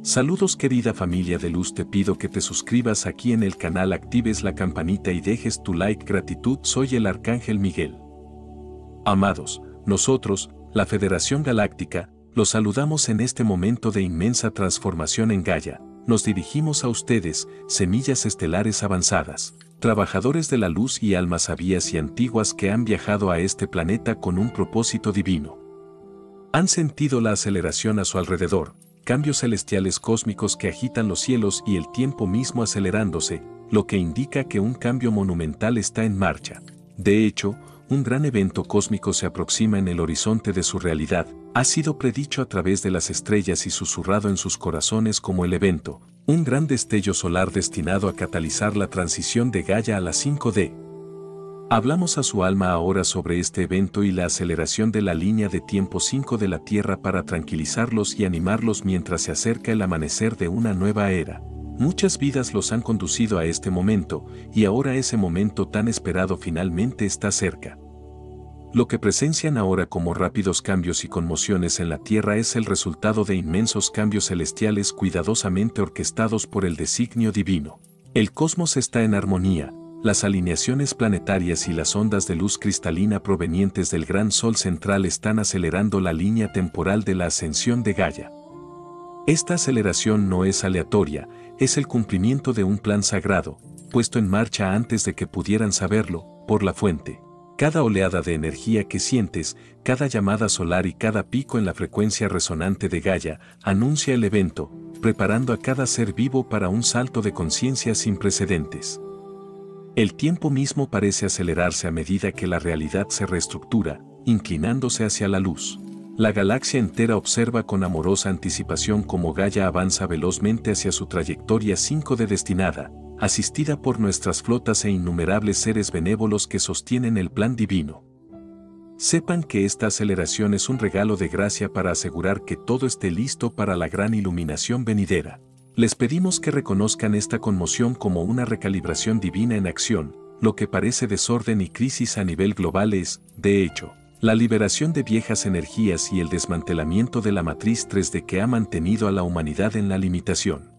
Saludos querida familia de luz, te pido que te suscribas aquí en el canal, actives la campanita y dejes tu like. Gratitud, soy el Arcángel Miguel. Amados, nosotros, la Federación Galáctica, los saludamos en este momento de inmensa transformación en Gaia. Nos dirigimos a ustedes, semillas estelares avanzadas, trabajadores de la luz y almas sabias y antiguas que han viajado a este planeta con un propósito divino. Han sentido la aceleración a su alrededor, cambios celestiales cósmicos que agitan los cielos y el tiempo mismo acelerándose, lo que indica que un cambio monumental está en marcha. De hecho, un gran evento cósmico se aproxima en el horizonte de su realidad, ha sido predicho a través de las estrellas y susurrado en sus corazones como el evento, un gran destello solar destinado a catalizar la transición de Gaia a la 5D. Hablamos a su alma ahora sobre este evento y la aceleración de la línea de tiempo 5 de la Tierra para tranquilizarlos y animarlos mientras se acerca el amanecer de una nueva era. Muchas vidas los han conducido a este momento, y ahora ese momento tan esperado finalmente está cerca. Lo que presencian ahora como rápidos cambios y conmociones en la Tierra es el resultado de inmensos cambios celestiales cuidadosamente orquestados por el designio divino. El cosmos está en armonía. Las alineaciones planetarias y las ondas de luz cristalina provenientes del gran Sol central están acelerando la línea temporal de la ascensión de Gaia. Esta aceleración no es aleatoria, es el cumplimiento de un plan sagrado, puesto en marcha antes de que pudieran saberlo, por la fuente. Cada oleada de energía que sientes, cada llamada solar y cada pico en la frecuencia resonante de Gaia, anuncia el evento, preparando a cada ser vivo para un salto de conciencia sin precedentes. El tiempo mismo parece acelerarse a medida que la realidad se reestructura, inclinándose hacia la luz. La galaxia entera observa con amorosa anticipación cómo Gaia avanza velozmente hacia su trayectoria 5D destinada, asistida por nuestras flotas e innumerables seres benévolos que sostienen el plan divino. Sepan que esta aceleración es un regalo de gracia para asegurar que todo esté listo para la gran iluminación venidera. Les pedimos que reconozcan esta conmoción como una recalibración divina en acción. Lo que parece desorden y crisis a nivel global es, de hecho, la liberación de viejas energías y el desmantelamiento de la matriz 3D que ha mantenido a la humanidad en la limitación.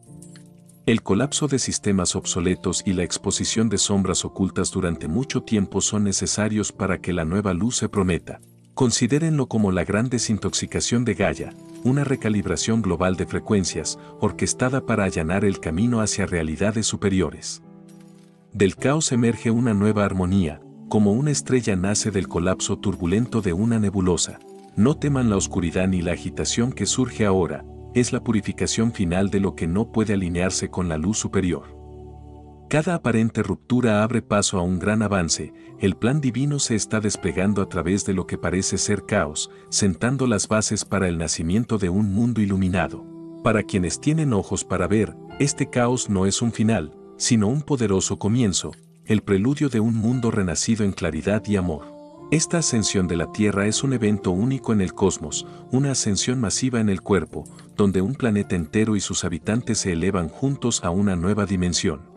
El colapso de sistemas obsoletos y la exposición de sombras ocultas durante mucho tiempo son necesarios para que la nueva luz se prometa. Considérenlo como la gran desintoxicación de Gaia, una recalibración global de frecuencias, orquestada para allanar el camino hacia realidades superiores. Del caos emerge una nueva armonía, como una estrella nace del colapso turbulento de una nebulosa. No teman la oscuridad ni la agitación que surge ahora, es la purificación final de lo que no puede alinearse con la luz superior. Cada aparente ruptura abre paso a un gran avance, el plan divino se está desplegando a través de lo que parece ser caos, sentando las bases para el nacimiento de un mundo iluminado. Para quienes tienen ojos para ver, este caos no es un final, sino un poderoso comienzo, el preludio de un mundo renacido en claridad y amor. Esta ascensión de la Tierra es un evento único en el cosmos, una ascensión masiva en el cuerpo, donde un planeta entero y sus habitantes se elevan juntos a una nueva dimensión.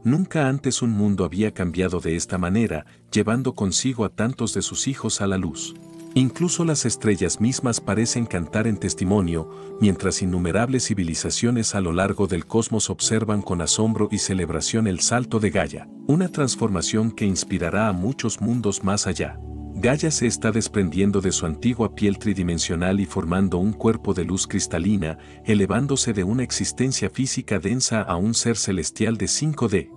Nunca antes un mundo había cambiado de esta manera, llevando consigo a tantos de sus hijos a la luz. Incluso las estrellas mismas parecen cantar en testimonio, mientras innumerables civilizaciones a lo largo del cosmos observan con asombro y celebración el salto de Gaia, una transformación que inspirará a muchos mundos más allá. Gaia se está desprendiendo de su antigua piel tridimensional y formando un cuerpo de luz cristalina, elevándose de una existencia física densa a un ser celestial de 5D.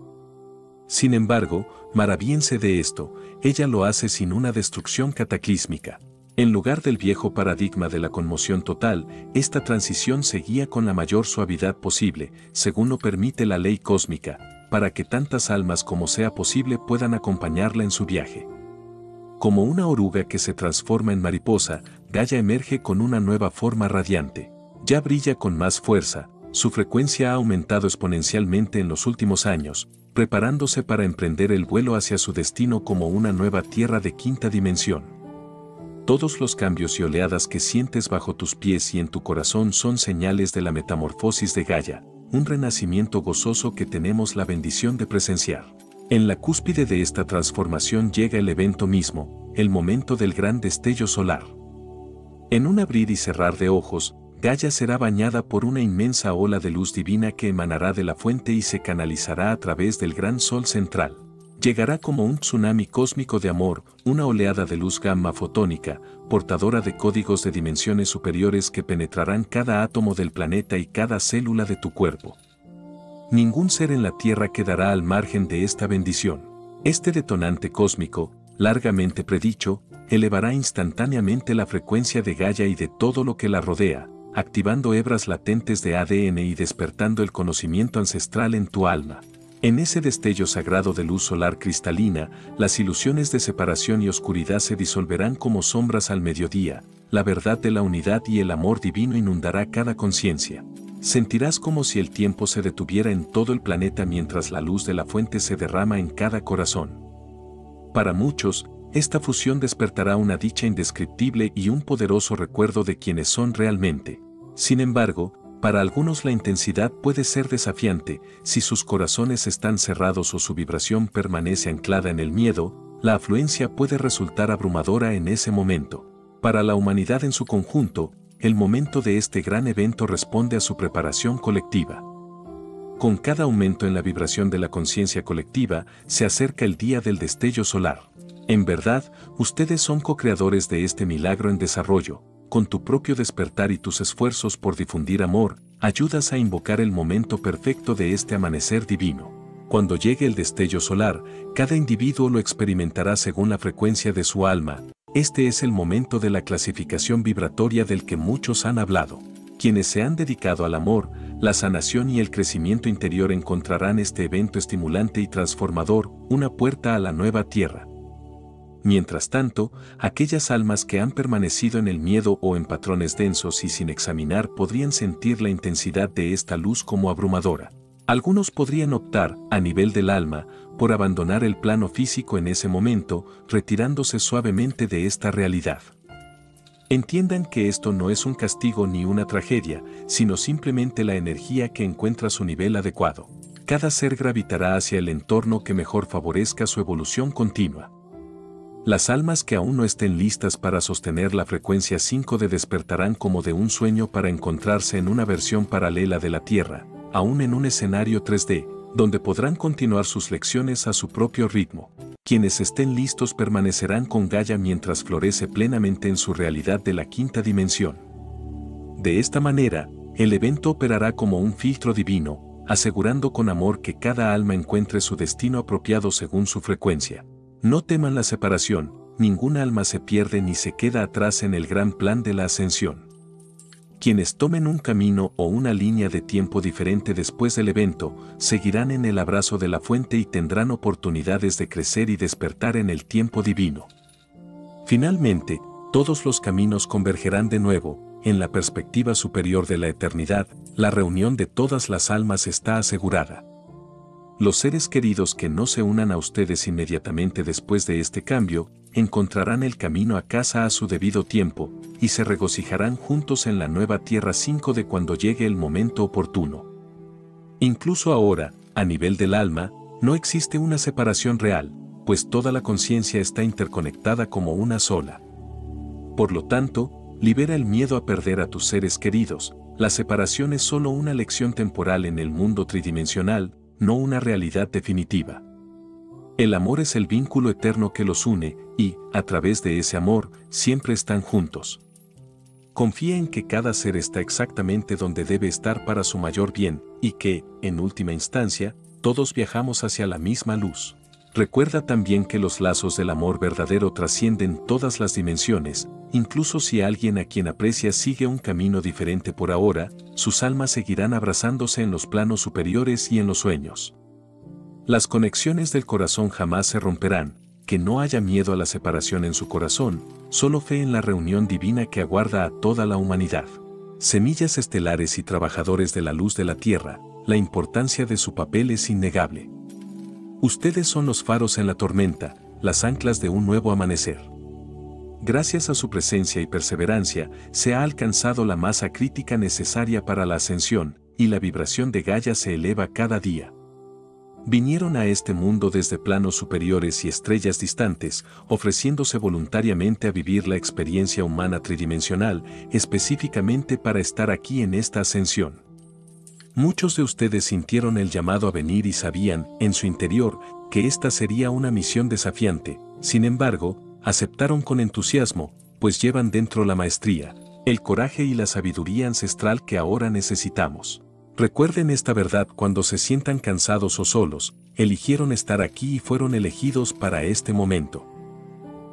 Sin embargo, maravíense de esto, ella lo hace sin una destrucción cataclísmica. En lugar del viejo paradigma de la conmoción total, esta transición se guía con la mayor suavidad posible, según lo permite la ley cósmica, para que tantas almas como sea posible puedan acompañarla en su viaje. Como una oruga que se transforma en mariposa, Gaia emerge con una nueva forma radiante. Ya brilla con más fuerza, su frecuencia ha aumentado exponencialmente en los últimos años, preparándose para emprender el vuelo hacia su destino como una nueva tierra de quinta dimensión. Todos los cambios y oleadas que sientes bajo tus pies y en tu corazón son señales de la metamorfosis de Gaia, un renacimiento gozoso que tenemos la bendición de presenciar. En la cúspide de esta transformación llega el evento mismo, el momento del gran destello solar. En un abrir y cerrar de ojos, Gaia será bañada por una inmensa ola de luz divina que emanará de la fuente y se canalizará a través del gran sol central. Llegará como un tsunami cósmico de amor, una oleada de luz gamma fotónica, portadora de códigos de dimensiones superiores que penetrarán cada átomo del planeta y cada célula de tu cuerpo. Ningún ser en la Tierra quedará al margen de esta bendición. Este detonante cósmico, largamente predicho, elevará instantáneamente la frecuencia de Gaia y de todo lo que la rodea, activando hebras latentes de ADN y despertando el conocimiento ancestral en tu alma. En ese destello sagrado de luz solar cristalina, las ilusiones de separación y oscuridad se disolverán como sombras al mediodía, la verdad de la unidad y el amor divino inundará cada conciencia. Sentirás como si el tiempo se detuviera en todo el planeta mientras la luz de la fuente se derrama en cada corazón. Para muchos, esta fusión despertará una dicha indescriptible y un poderoso recuerdo de quienes son realmente. Sin embargo, para algunos la intensidad puede ser desafiante, si sus corazones están cerrados o su vibración permanece anclada en el miedo, la afluencia puede resultar abrumadora en ese momento. Para la humanidad en su conjunto, el momento de este gran evento responde a su preparación colectiva. Con cada aumento en la vibración de la conciencia colectiva, se acerca el día del destello solar. En verdad, ustedes son co-creadores de este milagro en desarrollo. Con tu propio despertar y tus esfuerzos por difundir amor, ayudas a invocar el momento perfecto de este amanecer divino. Cuando llegue el destello solar, cada individuo lo experimentará según la frecuencia de su alma. Este es el momento de la clasificación vibratoria del que muchos han hablado. Quienes se han dedicado al amor, la sanación y el crecimiento interior encontrarán este evento estimulante y transformador, una puerta a la nueva tierra. Mientras tanto, aquellas almas que han permanecido en el miedo o en patrones densos y sin examinar podrían sentir la intensidad de esta luz como abrumadora. Algunos podrían optar, a nivel del alma, por abandonar el plano físico en ese momento, retirándose suavemente de esta realidad. Entiendan que esto no es un castigo ni una tragedia, sino simplemente la energía que encuentra su nivel adecuado. Cada ser gravitará hacia el entorno que mejor favorezca su evolución continua. Las almas que aún no estén listas para sostener la frecuencia 5 despertarán como de un sueño para encontrarse en una versión paralela de la Tierra, aún en un escenario 3D, donde podrán continuar sus lecciones a su propio ritmo. Quienes estén listos permanecerán con Gaia mientras florece plenamente en su realidad de la quinta dimensión. De esta manera, el evento operará como un filtro divino, asegurando con amor que cada alma encuentre su destino apropiado según su frecuencia. No teman la separación, ningún alma se pierde ni se queda atrás en el gran plan de la ascensión. Quienes tomen un camino o una línea de tiempo diferente después del evento, seguirán en el abrazo de la fuente y tendrán oportunidades de crecer y despertar en el tiempo divino. Finalmente, todos los caminos convergerán de nuevo, en la perspectiva superior de la eternidad, la reunión de todas las almas está asegurada. Los seres queridos que no se unan a ustedes inmediatamente después de este cambio, encontrarán el camino a casa a su debido tiempo, y se regocijarán juntos en la nueva Tierra 5 de cuando llegue el momento oportuno. Incluso ahora, a nivel del alma, no existe una separación real, pues toda la conciencia está interconectada como una sola. Por lo tanto, libera el miedo a perder a tus seres queridos. La separación es solo una lección temporal en el mundo tridimensional, no una realidad definitiva. El amor es el vínculo eterno que los une, y, a través de ese amor, siempre están juntos. Confía en que cada ser está exactamente donde debe estar para su mayor bien, y que, en última instancia, todos viajamos hacia la misma luz. Recuerda también que los lazos del amor verdadero trascienden todas las dimensiones, incluso si alguien a quien aprecias sigue un camino diferente por ahora, sus almas seguirán abrazándose en los planos superiores y en los sueños. Las conexiones del corazón jamás se romperán, que no haya miedo a la separación en su corazón, solo fe en la reunión divina que aguarda a toda la humanidad. Semillas estelares y trabajadores de la luz de la Tierra, la importancia de su papel es innegable. Ustedes son los faros en la tormenta, las anclas de un nuevo amanecer. Gracias a su presencia y perseverancia, se ha alcanzado la masa crítica necesaria para la ascensión, y la vibración de Gaia se eleva cada día. Vinieron a este mundo desde planos superiores y estrellas distantes, ofreciéndose voluntariamente a vivir la experiencia humana tridimensional, específicamente para estar aquí en esta ascensión. Muchos de ustedes sintieron el llamado a venir y sabían, en su interior, que esta sería una misión desafiante. Sin embargo, aceptaron con entusiasmo, pues llevan dentro la maestría, el coraje y la sabiduría ancestral que ahora necesitamos. Recuerden esta verdad cuando se sientan cansados o solos, eligieron estar aquí y fueron elegidos para este momento.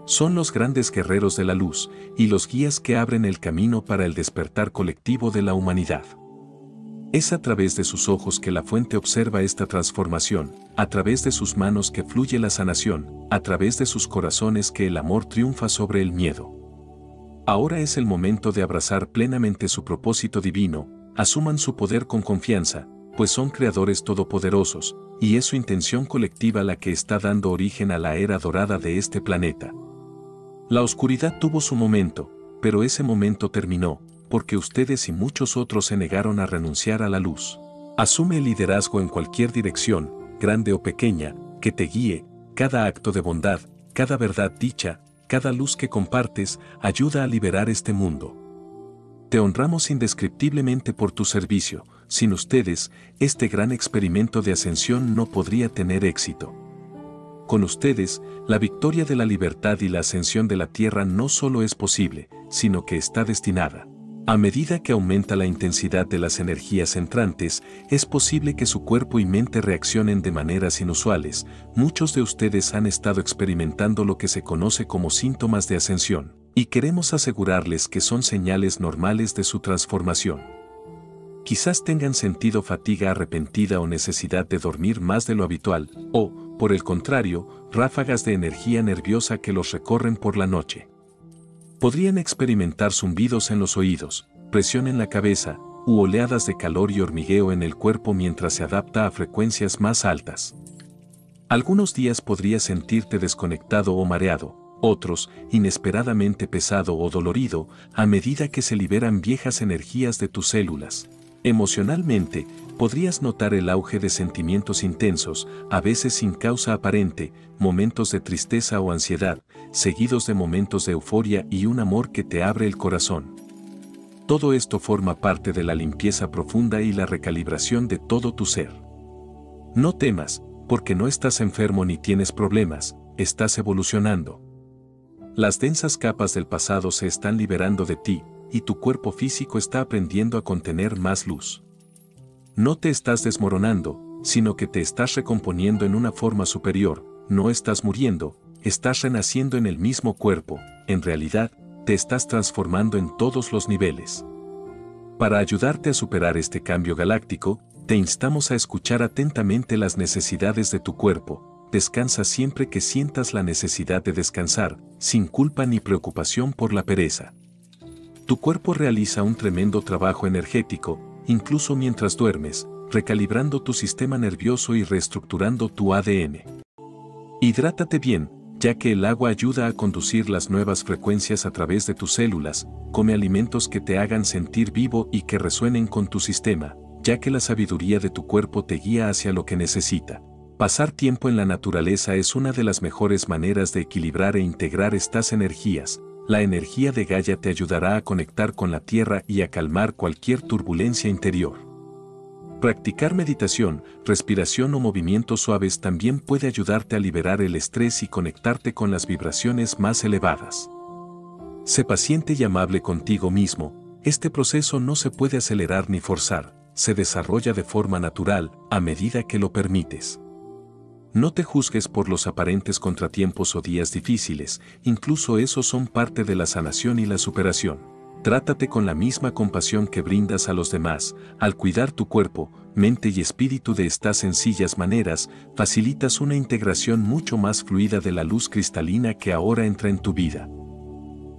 Son los grandes guerreros de la luz y los guías que abren el camino para el despertar colectivo de la humanidad. Es a través de sus ojos que la fuente observa esta transformación, a través de sus manos que fluye la sanación, a través de sus corazones que el amor triunfa sobre el miedo. Ahora es el momento de abrazar plenamente su propósito divino. Asuman su poder con confianza, pues son creadores todopoderosos, y es su intención colectiva la que está dando origen a la era dorada de este planeta. La oscuridad tuvo su momento, pero ese momento terminó, porque ustedes y muchos otros se negaron a renunciar a la luz. Asume el liderazgo en cualquier dirección, grande o pequeña, que te guíe. Cada acto de bondad, cada verdad dicha, cada luz que compartes, ayuda a liberar este mundo. Te honramos indescriptiblemente por tu servicio. Sin ustedes, este gran experimento de ascensión no podría tener éxito. Con ustedes, la victoria de la libertad y la ascensión de la Tierra no solo es posible, sino que está destinada. A medida que aumenta la intensidad de las energías entrantes, es posible que su cuerpo y mente reaccionen de maneras inusuales. Muchos de ustedes han estado experimentando lo que se conoce como síntomas de ascensión, y queremos asegurarles que son señales normales de su transformación. Quizás tengan sentido fatiga arrepentida o necesidad de dormir más de lo habitual, o, por el contrario, ráfagas de energía nerviosa que los recorren por la noche. Podrían experimentar zumbidos en los oídos, presión en la cabeza, u oleadas de calor y hormigueo en el cuerpo mientras se adapta a frecuencias más altas. Algunos días podrías sentirte desconectado o mareado, otros, inesperadamente pesado o dolorido, a medida que se liberan viejas energías de tus células. Emocionalmente, podrías notar el auge de sentimientos intensos, a veces sin causa aparente, momentos de tristeza o ansiedad, seguidos de momentos de euforia y un amor que te abre el corazón. Todo esto forma parte de la limpieza profunda y la recalibración de todo tu ser. No temas, porque no estás enfermo ni tienes problemas, estás evolucionando. Las densas capas del pasado se están liberando de ti, y tu cuerpo físico está aprendiendo a contener más luz. No te estás desmoronando, sino que te estás recomponiendo en una forma superior. No estás muriendo, estás renaciendo en el mismo cuerpo. En realidad, te estás transformando en todos los niveles. Para ayudarte a superar este cambio galáctico, te instamos a escuchar atentamente las necesidades de tu cuerpo. Descansa siempre que sientas la necesidad de descansar, sin culpa ni preocupación por la pereza. Tu cuerpo realiza un tremendo trabajo energético, incluso mientras duermes, recalibrando tu sistema nervioso y reestructurando tu ADN. Hidrátate bien, ya que el agua ayuda a conducir las nuevas frecuencias a través de tus células. Come alimentos que te hagan sentir vivo y que resuenen con tu sistema, ya que la sabiduría de tu cuerpo te guía hacia lo que necesita. Pasar tiempo en la naturaleza es una de las mejores maneras de equilibrar e integrar estas energías. La energía de Gaia te ayudará a conectar con la Tierra y a calmar cualquier turbulencia interior. Practicar meditación, respiración o movimientos suaves también puede ayudarte a liberar el estrés y conectarte con las vibraciones más elevadas. Sé paciente y amable contigo mismo. Este proceso no se puede acelerar ni forzar, se desarrolla de forma natural a medida que lo permites. No te juzgues por los aparentes contratiempos o días difíciles, incluso esos son parte de la sanación y la superación. Trátate con la misma compasión que brindas a los demás. Al cuidar tu cuerpo, mente y espíritu de estas sencillas maneras, facilitas una integración mucho más fluida de la luz cristalina que ahora entra en tu vida.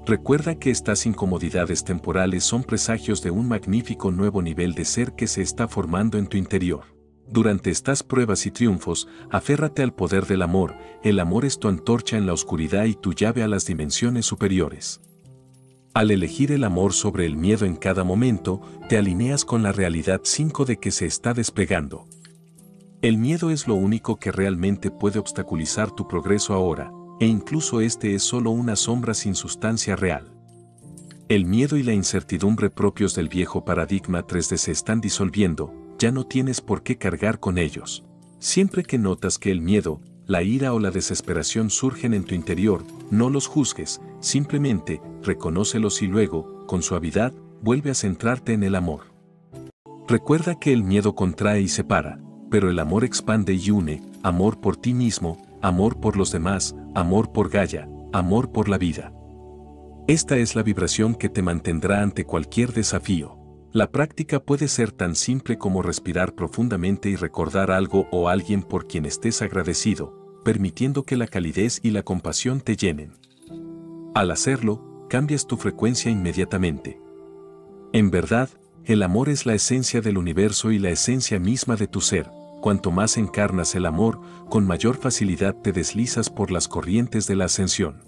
Recuerda que estas incomodidades temporales son presagios de un magnífico nuevo nivel de ser que se está formando en tu interior. Durante estas pruebas y triunfos, aférrate al poder del amor. El amor es tu antorcha en la oscuridad y tu llave a las dimensiones superiores. Al elegir el amor sobre el miedo en cada momento, te alineas con la realidad 5 de que se está despegando. El miedo es lo único que realmente puede obstaculizar tu progreso ahora, e incluso este es solo una sombra sin sustancia real. El miedo y la incertidumbre propios del viejo paradigma 3D se están disolviendo, ya no tienes por qué cargar con ellos. Siempre que notas que el miedo, la ira o la desesperación surgen en tu interior, no los juzgues, simplemente reconócelos y luego, con suavidad, vuelve a centrarte en el amor. Recuerda que el miedo contrae y separa, pero el amor expande y une, amor por ti mismo, amor por los demás, amor por Gaia, amor por la vida. Esta es la vibración que te mantendrá ante cualquier desafío. La práctica puede ser tan simple como respirar profundamente y recordar algo o alguien por quien estés agradecido, permitiendo que la calidez y la compasión te llenen. Al hacerlo, cambias tu frecuencia inmediatamente. En verdad, el amor es la esencia del universo y la esencia misma de tu ser. Cuanto más encarnas el amor, con mayor facilidad te deslizas por las corrientes de la ascensión.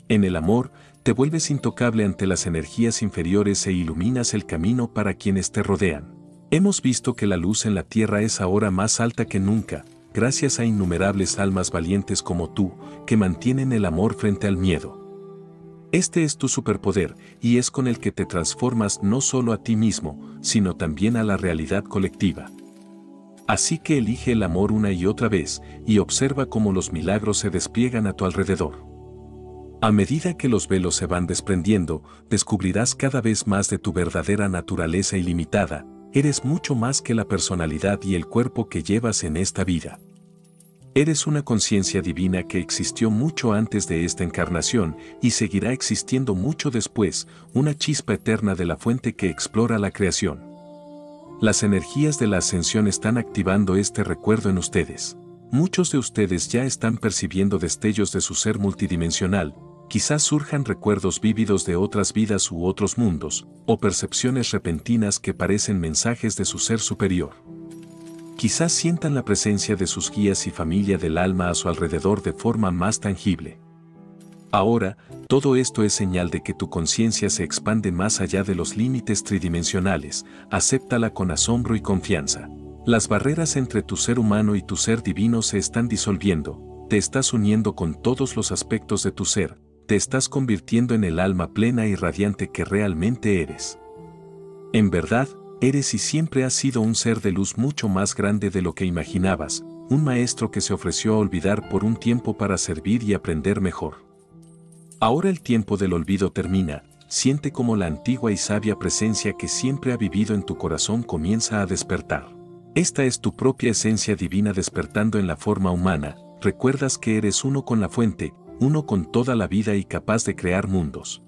En el amor, te vuelves intocable ante las energías inferiores e iluminas el camino para quienes te rodean. Hemos visto que la luz en la tierra es ahora más alta que nunca, gracias a innumerables almas valientes como tú, que mantienen el amor frente al miedo. Este es tu superpoder, y es con el que te transformas no solo a ti mismo, sino también a la realidad colectiva. Así que elige el amor una y otra vez, y observa cómo los milagros se despliegan a tu alrededor. A medida que los velos se van desprendiendo, descubrirás cada vez más de tu verdadera naturaleza ilimitada. Eres mucho más que la personalidad y el cuerpo que llevas en esta vida. Eres una conciencia divina que existió mucho antes de esta encarnación y seguirá existiendo mucho después, una chispa eterna de la fuente que explora la creación. Las energías de la ascensión están activando este recuerdo en ustedes. Muchos de ustedes ya están percibiendo destellos de su ser multidimensional, quizás surjan recuerdos vívidos de otras vidas u otros mundos, o percepciones repentinas que parecen mensajes de su ser superior. Quizás sientan la presencia de sus guías y familia del alma a su alrededor de forma más tangible. Ahora, todo esto es señal de que tu conciencia se expande más allá de los límites tridimensionales, acéptala con asombro y confianza. Las barreras entre tu ser humano y tu ser divino se están disolviendo, te estás uniendo con todos los aspectos de tu ser, te estás convirtiendo en el alma plena y radiante que realmente eres. En verdad, eres y siempre has sido un ser de luz mucho más grande de lo que imaginabas, un maestro que se ofreció a olvidar por un tiempo para servir y aprender mejor. Ahora el tiempo del olvido termina, siente como la antigua y sabia presencia que siempre ha vivido en tu corazón comienza a despertar. Esta es tu propia esencia divina despertando en la forma humana, recuerdas que eres uno con la fuente, uno con toda la vida y capaz de crear mundos.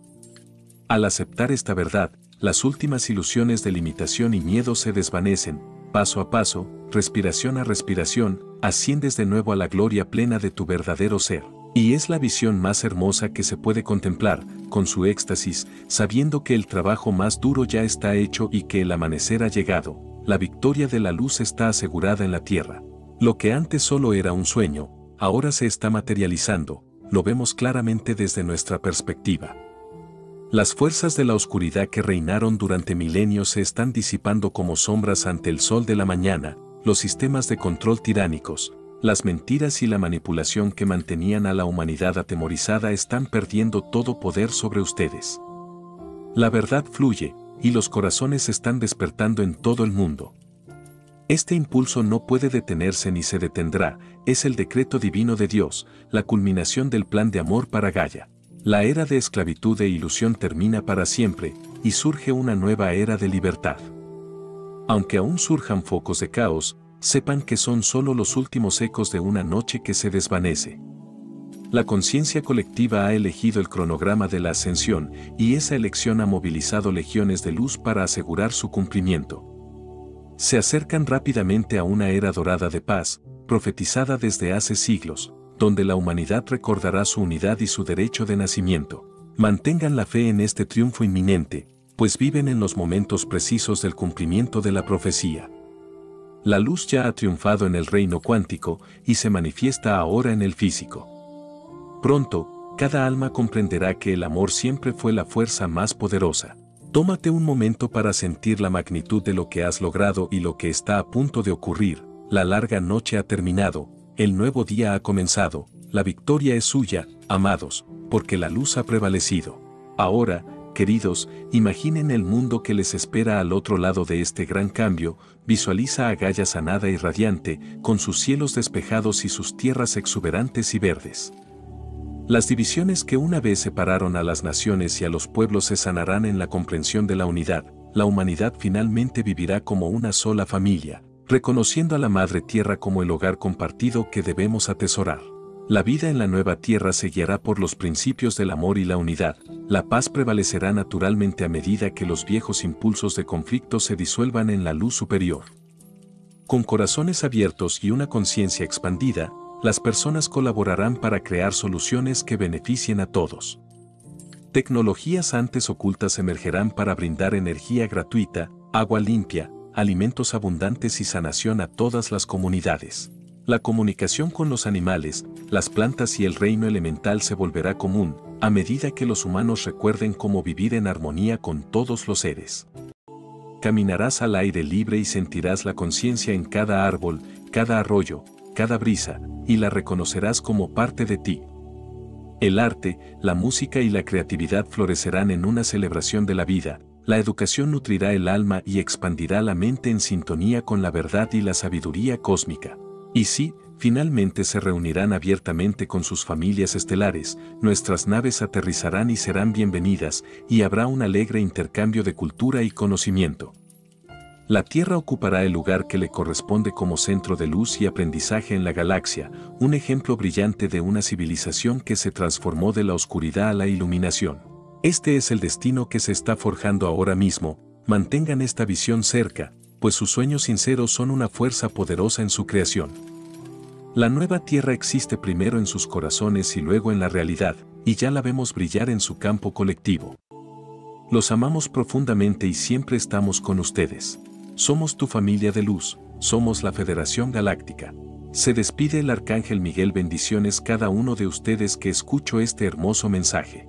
Al aceptar esta verdad, las últimas ilusiones de limitación y miedo se desvanecen, paso a paso, respiración a respiración, asciendes de nuevo a la gloria plena de tu verdadero ser. Y es la visión más hermosa que se puede contemplar, con su éxtasis, sabiendo que el trabajo más duro ya está hecho y que el amanecer ha llegado, la victoria de la luz está asegurada en la tierra. Lo que antes solo era un sueño, ahora se está materializando, lo vemos claramente desde nuestra perspectiva. Las fuerzas de la oscuridad que reinaron durante milenios se están disipando como sombras ante el sol de la mañana, los sistemas de control tiránicos, las mentiras y la manipulación que mantenían a la humanidad atemorizada están perdiendo todo poder sobre ustedes. La verdad fluye, y los corazones están despertando en todo el mundo. Este impulso no puede detenerse ni se detendrá, es el decreto divino de Dios, la culminación del plan de amor para Gaia. La era de esclavitud e ilusión termina para siempre, y surge una nueva era de libertad. Aunque aún surjan focos de caos, sepan que son solo los últimos ecos de una noche que se desvanece. La conciencia colectiva ha elegido el cronograma de la ascensión, y esa elección ha movilizado legiones de luz para asegurar su cumplimiento. Se acercan rápidamente a una era dorada de paz, profetizada desde hace siglos, donde la humanidad recordará su unidad y su derecho de nacimiento. Mantengan la fe en este triunfo inminente, pues viven en los momentos precisos del cumplimiento de la profecía. La luz ya ha triunfado en el reino cuántico y se manifiesta ahora en el físico. Pronto, cada alma comprenderá que el amor siempre fue la fuerza más poderosa. Tómate un momento para sentir la magnitud de lo que has logrado y lo que está a punto de ocurrir. la larga noche ha terminado, el nuevo día ha comenzado, la victoria es suya, amados, porque la luz ha prevalecido. Ahora, queridos, imaginen el mundo que les espera al otro lado de este gran cambio, visualiza a Gaia sanada y radiante, con sus cielos despejados y sus tierras exuberantes y verdes. Las divisiones que una vez separaron a las naciones y a los pueblos se sanarán en la comprensión de la unidad. La humanidad finalmente vivirá como una sola familia, reconociendo a la Madre Tierra como el hogar compartido que debemos atesorar. La vida en la nueva tierra se guiará por los principios del amor y la unidad. La paz prevalecerá naturalmente a medida que los viejos impulsos de conflicto se disuelvan en la luz superior. Con corazones abiertos y una conciencia expandida, las personas colaborarán para crear soluciones que beneficien a todos. Tecnologías antes ocultas emergerán para brindar energía gratuita, agua limpia, alimentos abundantes y sanación a todas las comunidades. La comunicación con los animales, las plantas y el reino elemental se volverá común, a medida que los humanos recuerden cómo vivir en armonía con todos los seres. Caminarás al aire libre y sentirás la conciencia en cada árbol, cada arroyo, cada brisa, y la reconocerás como parte de ti. El arte, la música y la creatividad florecerán en una celebración de la vida. La educación nutrirá el alma y expandirá la mente en sintonía con la verdad y la sabiduría cósmica. Y sí, finalmente se reunirán abiertamente con sus familias estelares, nuestras naves aterrizarán y serán bienvenidas, y habrá un alegre intercambio de cultura y conocimiento. La Tierra ocupará el lugar que le corresponde como centro de luz y aprendizaje en la galaxia, un ejemplo brillante de una civilización que se transformó de la oscuridad a la iluminación. Este es el destino que se está forjando ahora mismo. Mantengan esta visión cerca, pues sus sueños sinceros son una fuerza poderosa en su creación. La nueva Tierra existe primero en sus corazones y luego en la realidad, y ya la vemos brillar en su campo colectivo. Los amamos profundamente y siempre estamos con ustedes. Somos tu familia de luz, somos la Federación Galáctica. Se despide el Arcángel Miguel. Bendiciones cada uno de ustedes que escucho este hermoso mensaje.